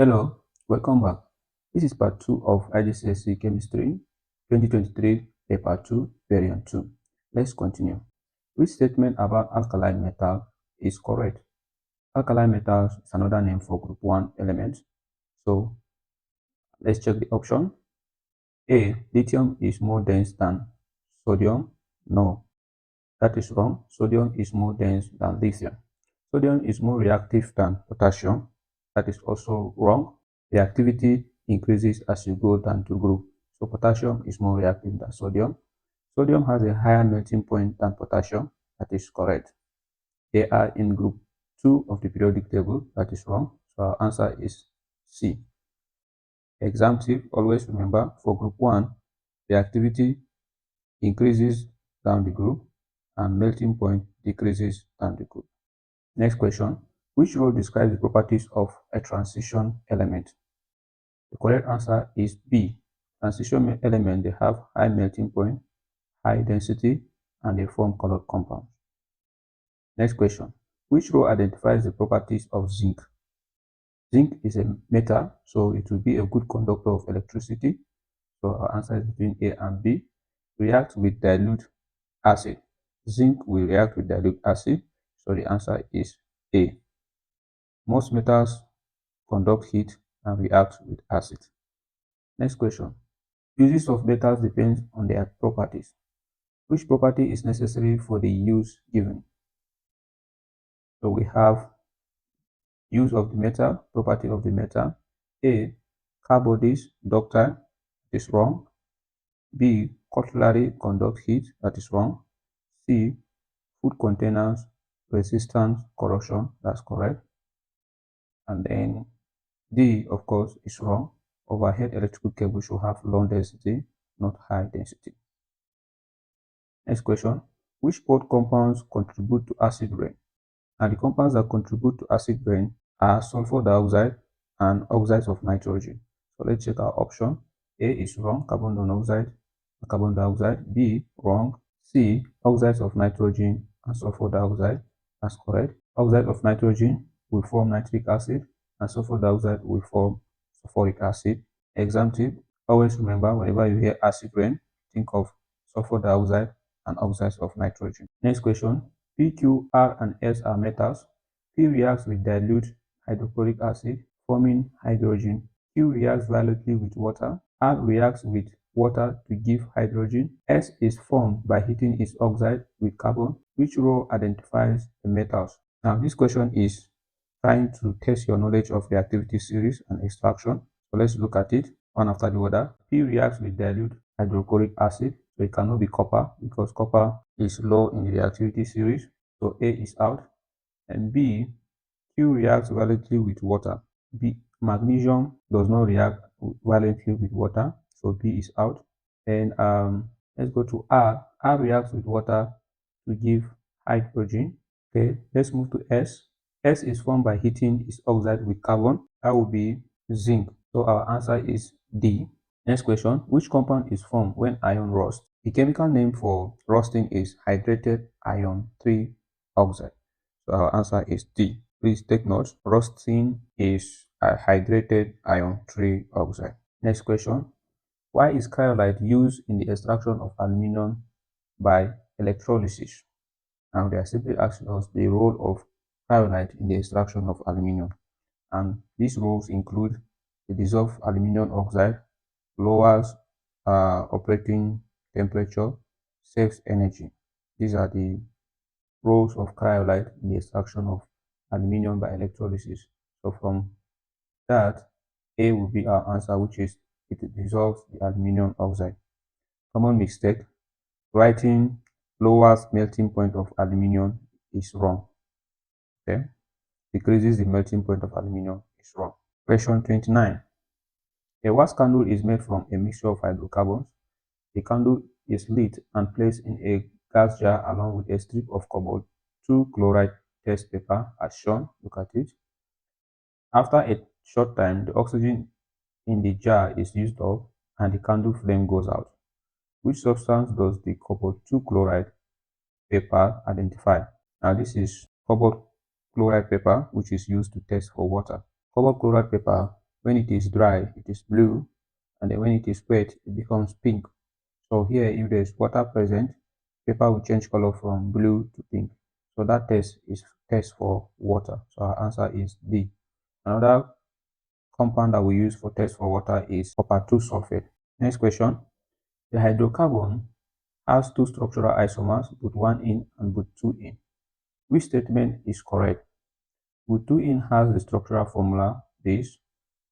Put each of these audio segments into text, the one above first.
Hello, welcome back. This is part 2 of IGCSE Chemistry 2023 Paper 2, Variant 2. Let's continue. Which statement about alkaline metal is correct? Alkaline metals is another name for group 1 element. So let's check the option. A. Lithium is more dense than sodium. No, that is wrong. Sodium is more dense than lithium. Sodium is more reactive than potassium. That is also wrong. Reactivity increases as you go down to group. So potassium is more reactive than sodium. Sodium has a higher melting point than potassium. That is correct. They are in group 2 of the periodic table. That is wrong. So our answer is C. Exam tip, always remember for group 1, reactivity increases down the group and melting point decreases down the group. Next question. Which role describes the properties of a transition element? The correct answer is B. Transition element, they have high melting point, high density, and they form colored compounds. Next question. Which role identifies the properties of zinc? Zinc is a metal, so it will be a good conductor of electricity. So our answer is between A and B. React with dilute acid. Zinc will react with dilute acid, so the answer is A. Most metals conduct heat and react with acid. Next question. Uses of metals depends on their properties. Which property is necessary for the use given? So we have use of the metal, property of the metal. A. Car bodies, ductile, is wrong. B. Cutlery conduct heat, that is wrong. C. Food containers, resistant corrosion, that's correct. And then D, of course, is wrong. Overhead electrical cable should have low density, not high density. Next question. Which both compounds contribute to acid rain? And the compounds that contribute to acid rain are sulfur dioxide and oxides of nitrogen. So let's check our option. A is wrong, carbon monoxide, carbon dioxide. B, wrong. C, oxides of nitrogen and sulfur dioxide. That's correct. Oxide of nitrogen will form nitric acid and sulfur dioxide will form sulfuric acid. Exam tip, always remember whenever you hear acid rain, think of sulfur dioxide and oxides of nitrogen. Next question. P, Q, R, and S are metals. P reacts with dilute hydrochloric acid, forming hydrogen. Q reacts violently with water. R reacts with water to give hydrogen. S is formed by heating its oxide with carbon. Which row identifies the metals? Now, this question is trying to test your knowledge of reactivity series and extraction. So let's look at it one after the other. P reacts with dilute hydrochloric acid. So it cannot be copper because copper is low in the reactivity series. So A is out. And B, Q reacts violently with water. B, magnesium does not react violently with water. So B is out. And let's go to R. R reacts with water to give hydrogen. Okay, let's move to S. S is formed by heating its oxide with carbon. That will be zinc. So our answer is D. Next question. Which compound is formed when iron rust? The chemical name for rusting is hydrated iron 3 oxide. So our answer is D. Please take note. Rusting is a hydrated iron 3 oxide. Next question. Why is cryolite used in the extraction of aluminum by electrolysis? And they are simply asking us the role of cryolite in the extraction of aluminum. And these roles include the dissolved aluminum oxide, lowers operating temperature, saves energy. These are the roles of cryolite in the extraction of aluminum by electrolysis. So from that, A will be our answer, which is it dissolves the aluminum oxide. Common mistake, writing lowers melting point of aluminum is wrong. Okay, decreases the melting point of aluminum is wrong. Question 29. A wax candle is made from a mixture of hydrocarbons. The candle is lit and placed in a gas jar along with a strip of cobalt 2 chloride test paper as shown. Look at it. After a short time, the oxygen in the jar is used up and the candle flame goes out. Which substance does the cobalt 2 chloride paper identify? Now this is cobalt chloride paper which is used to test for water. Cobalt chloride paper When it is dry, it is blue, and then when it is wet, it becomes pink. So here, if there is water present, paper will change color from blue to pink. So that test is test for water. So our answer is D. Another compound that we use for test for water is copper 2 sulfate. Next question. The hydrocarbon has two structural isomers, both 1 in and both 2 in. Which statement is correct? Both 2 in has the structural formula this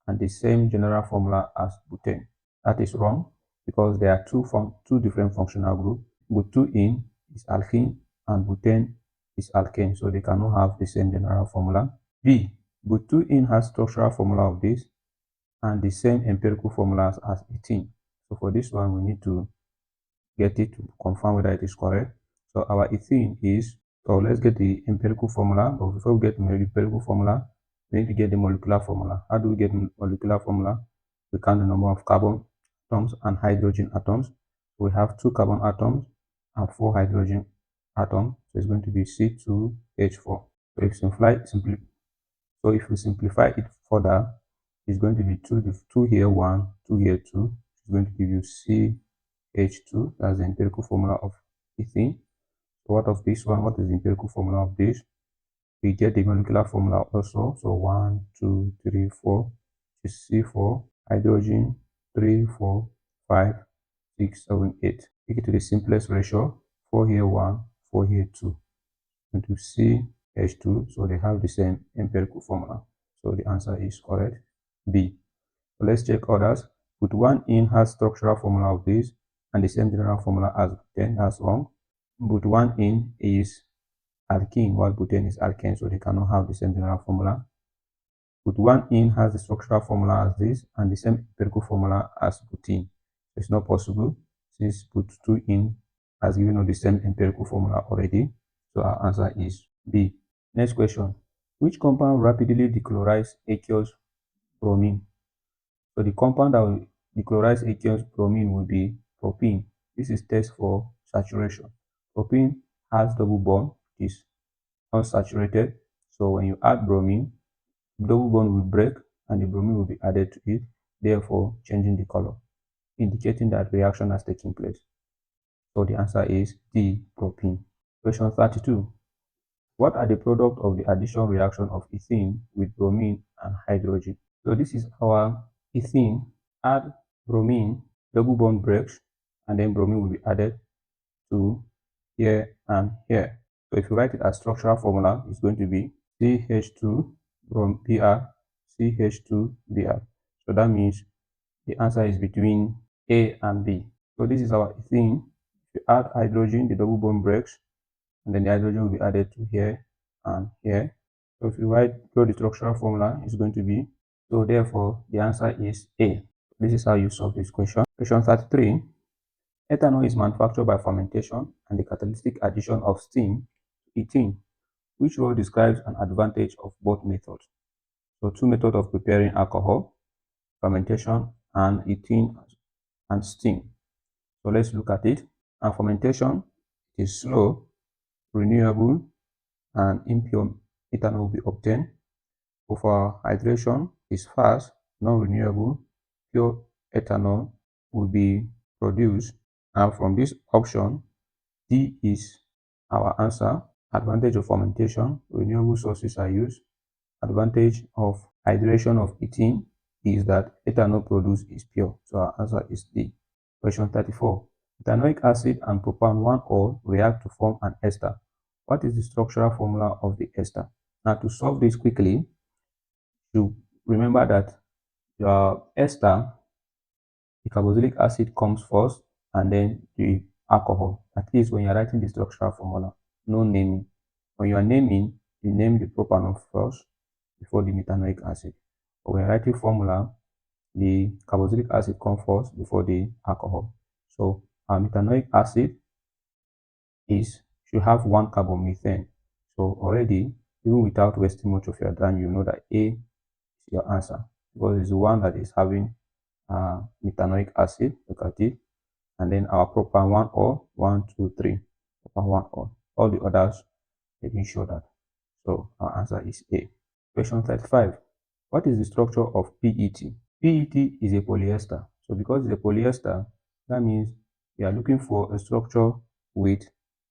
and the same general formula as butane. That is wrong because there are two different functional groups. But2-in is alkene and butane is alkane, so they cannot have the same general formula. B. But2-in has structural formula of this and the same empirical formulas as ethene. So for this one, we need to get it to confirm whether it is correct. So our ethene is, so let's get the empirical formula. But before we get the empirical formula, we need to get the molecular formula. How do we get molecular formula? We count the number of carbon atoms and hydrogen atoms. We have 2 carbon atoms and 4 hydrogen atoms. So it's going to be C2H4. So if we simplify it further, it's going to be 2 here 1, 2 here 2. It's going to give you CH2. That's the empirical formula of ethene. So what of this one? What is the empirical formula of this? We get the molecular formula also. So 1, 2, 3, 4 is C4, hydrogen 3, 4, 5, 6, 7, 8. Take it to the simplest ratio. 4 here 1, 4 here 2. Into CH2. So they have the same empirical formula. So the answer is correct. B. So let's check others. But1-in has structural formula of this and the same general formula as butane. That's wrong. But1-in is alkene while butane is alkane, so they cannot have the same general formula. But1-in has the structural formula as this and the same empirical formula as butene. It's not possible since but2-in has given us the same empirical formula already. So our answer is B. Next question. Which compound rapidly dechlorize aqueous bromine? So the compound that will dechlorize aqueous bromine will be propene. This is test for saturation. Propene has double bond, it is unsaturated. So when you add bromine, double bond will break and the bromine will be added to it, therefore changing the color, indicating that reaction has taken place. So the answer is D, propene. Question 32. What are the products of the addition reaction of ethene with bromine and hydrogen? So this is our ethene. Add bromine, double bond breaks, and then bromine will be added to here and here. So if you write it as structural formula, it's going to be CH2 Br, CH2 Br. So that means the answer is between A and B. So this is our ethene. If you add hydrogen, the double bond breaks, and then the hydrogen will be added to here and here. So if you draw the structural formula, it's going to be, so therefore the answer is A. This is how you solve this question. Question 33. Ethanol is manufactured by fermentation and the catalytic addition of steam to ethene. Which role describes an advantage of both methods? So 2 methods of preparing alcohol, fermentation and ethene and steam. So let's look at it. And fermentation is slow, renewable, and impure ethanol will be obtained. For hydration is fast, non-renewable, pure ethanol will be produced. And from this option, D is our answer. Advantage of fermentation, renewable sources are used. Advantage of hydration of ethene is that ethanol produced is pure. So our answer is D. Question 34. Ethanoic acid and propan-1-ol react to form an ester. What is the structural formula of the ester? Now to solve this quickly, you remember that your ester, the carboxylic acid comes first and then the alcohol. At least when you're writing the structural formula, no naming. When you are naming, you name the propanol first before the methanoic acid. But when you're writing formula, the carboxylic acid comes first before the alcohol. So our methanoic acid should have 1 carbon methane. So already, even without wasting much of your time, you know that A is your answer because it's the one that is having methanoic acid. Look at it. And then our propan-1-ol, 1, 2, 3, propan-1-ol. All the others, they didn't show that. So our answer is A. Question 35. What is the structure of PET? PET is a polyester. So because it's a polyester, that means we are looking for a structure with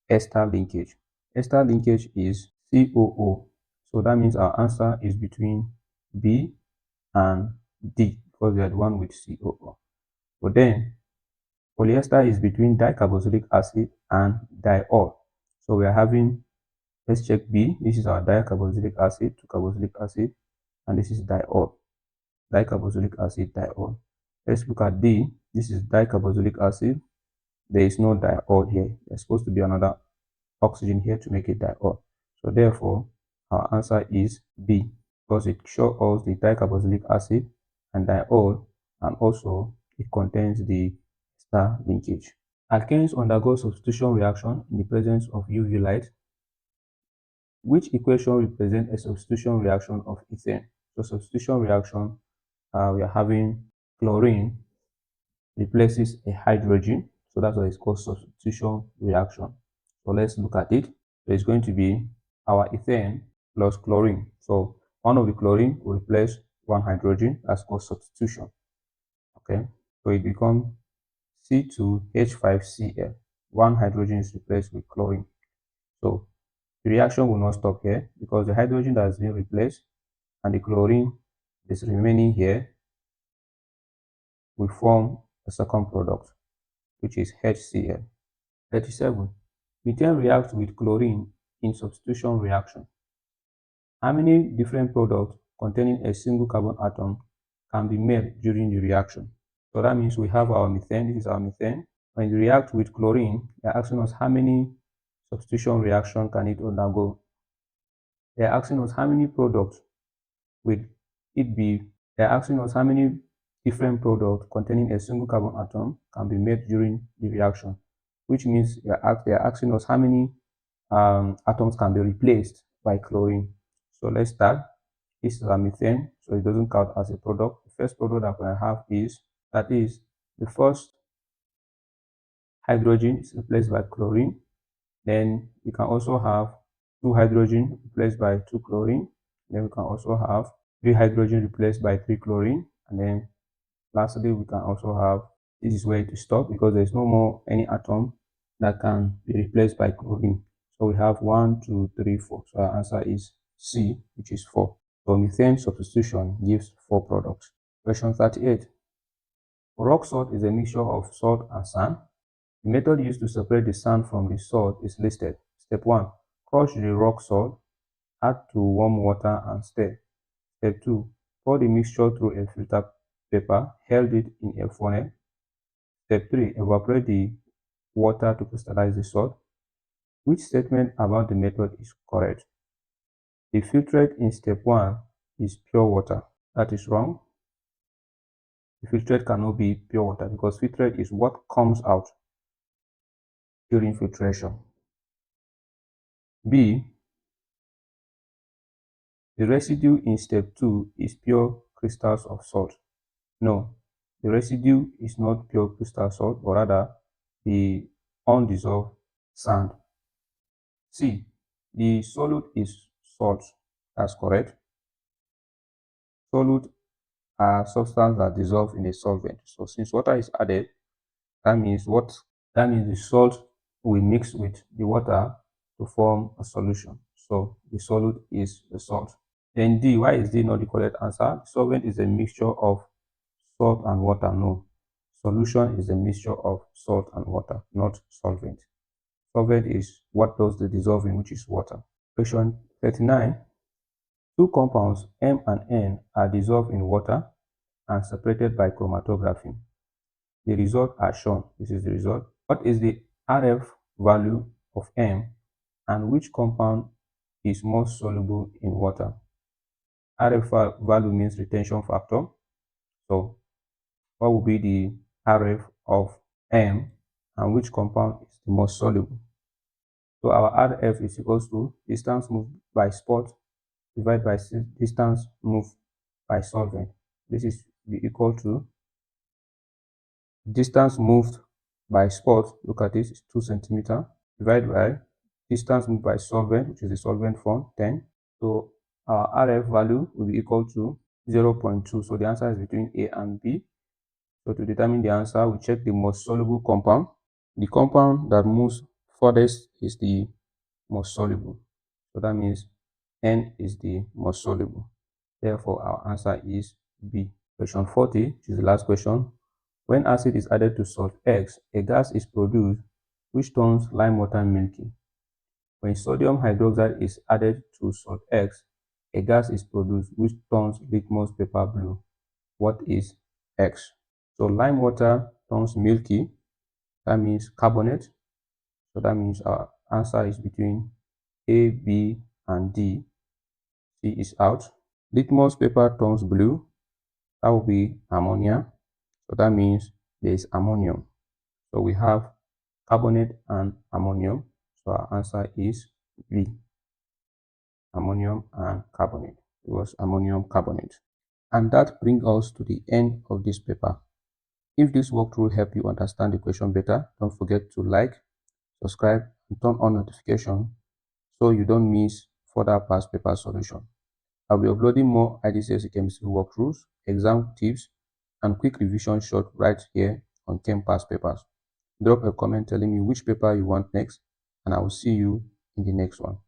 ester linkage. Ester linkage is COO. So that means our answer is between B and D because we are the one with COO. But then polyester is between dicarboxylic acid and diol. So we are having, let's check B. This is our dicarboxylic acid, 2-carboxylic acid, and this is diol. Dicarboxylic acid, diol. Let's look at D. This is dicarboxylic acid. There is no diol here. There's supposed to be another oxygen here to make it diol. So therefore, our answer is B because it shows us the dicarboxylic acid and diol, and also it contains the ester linkage. Alkanes undergo substitution reaction in the presence of UV light. Which equation represents a substitution reaction of ethane? So substitution reaction, we are having chlorine replaces a hydrogen. So that's why it's called substitution reaction. So let's look at it. So it's going to be our ethane plus chlorine. So one of the chlorine will replace one hydrogen. That's called substitution. Okay. So it becomes C2H5Cl. One hydrogen is replaced with chlorine. So the reaction will not stop here because the hydrogen that has been replaced and the chlorine is remaining here will form a second product, which is HCl. 37. Methane reacts with chlorine in substitution reaction. How many different products containing a single carbon atom can be made during the reaction? So that means we have our methane. This is our methane. When you react with chlorine, they're asking us how many substitution reaction can it undergo. They're asking us how many products will it be. They're asking us how many different products containing a single carbon atom can be made during the reaction, which means they're asking us how many atoms can be replaced by chlorine. So let's start. This is our methane, so it doesn't count as a product. The first product that I have is, that is, the first hydrogen is replaced by chlorine. Then we can also have two hydrogen replaced by two chlorine. Then we can also have three hydrogen replaced by three chlorine. And then lastly, we can also have, this is where to stop because there's no more any atom that can be replaced by chlorine. So we have 1, 2, 3, 4. So our answer is C, which is 4. So methane substitution gives 4 products. Question 38. Rock salt is a mixture of salt and sand. The method used to separate the sand from the salt is listed. Step 1. Crush the rock salt, add to warm water and stir. Step 2. Pour the mixture through a filter paper, held it in a funnel. Step 3. Evaporate the water to crystallize the salt. Which statement about the method is correct? The filtrate in step 1 is pure water. That is wrong. The filtrate cannot be pure water because filtrate is what comes out during filtration. B. The residue in step 2 is pure crystals of salt. No, the residue is not pure crystal salt, but rather the undissolved sand. C. The solute is salt. That's correct. Solute are substances that dissolve in a solvent. So since water is added, that means what? That means the salt will mix with the water to form a solution. So the solute is the salt. Then D, why is D not the correct answer? Solvent is a mixture of salt and water. No. Solution is a mixture of salt and water, not solvent. Solvent is what does the dissolving, which is water. Question 39. Two compounds, M and N, are dissolved in water and separated by chromatography. The results are shown. This is the result. What is the RF value of M and which compound is most soluble in water? RF value means retention factor. So what will be the RF of M and which compound is the most soluble? So our RF is equals to distance moved by spot divided by distance moved by solvent. This is equal to distance moved by spot, look at this, is 2 centimeter, divided by distance moved by solvent, which is the solvent form, 10. So our RF value will be equal to 0.2. So the answer is between A and B. So to determine the answer, we check the most soluble compound. The compound that moves furthest is the most soluble. So that means N is the most soluble. Therefore, our answer is B. Question 40, which is the last question. When acid is added to salt X, a gas is produced which turns lime water milky. When sodium hydroxide is added to salt X, a gas is produced which turns litmus paper blue. What is X? So lime water turns milky, that means carbonate. So that means our answer is between A, B, and D. C is out. Litmus paper turns blue, that will be ammonia. So that means there is ammonium. So we have carbonate and ammonium. So our answer is B. Ammonium and carbonate. It was ammonium carbonate. And that brings us to the end of this paper. If this walkthrough helped you understand the question better, don't forget to like, subscribe, and turn on notification so you don't miss further past paper solution. I'll be uploading more IGCSE chemistry walkthroughs, exam tips, and quick revision short right here on Chem Past Papers. Drop a comment telling me which paper you want next, and I will see you in the next one.